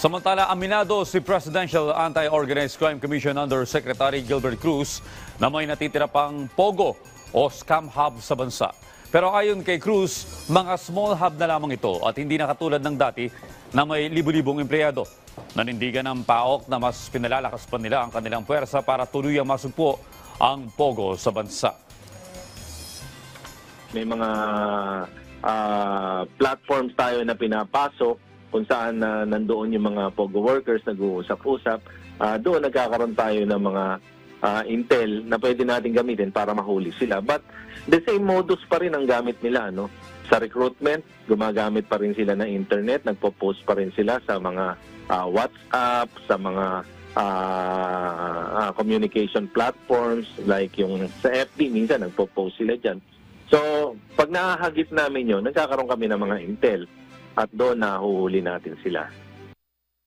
Samantala, aminado si Presidential Anti-Organized Crime Commission Undersecretary Gilbert Cruz na may natitira pang POGO o scam hub sa bansa. Pero ayon kay Cruz, mga small hub na lamang ito at hindi na katulad ng dati na may libu-libong empleyado. Nanindigan ng PAOK na mas pinalalakas pa nila ang kanilang puwersa para tuluyang masugpo ang POGO sa bansa. May mga platforms tayo na pinapasok kung saan nandoon yung mga POGO workers nag-uusap-usap. Doon nagkakaroon tayo ng mga intel na pwede natin gamitin para mahuli sila. But the same modus pa rin ang gamit nila. No? Sa recruitment, gumagamit pa rin sila ng internet, nagpo-post pa rin sila sa mga WhatsApp, sa mga communication platforms like yung sa FB, minsan nagpo-post sila dyan. So, pag nakahagip namin yun, nagkakaroon kami ng mga intel at doon nahuhuli natin sila.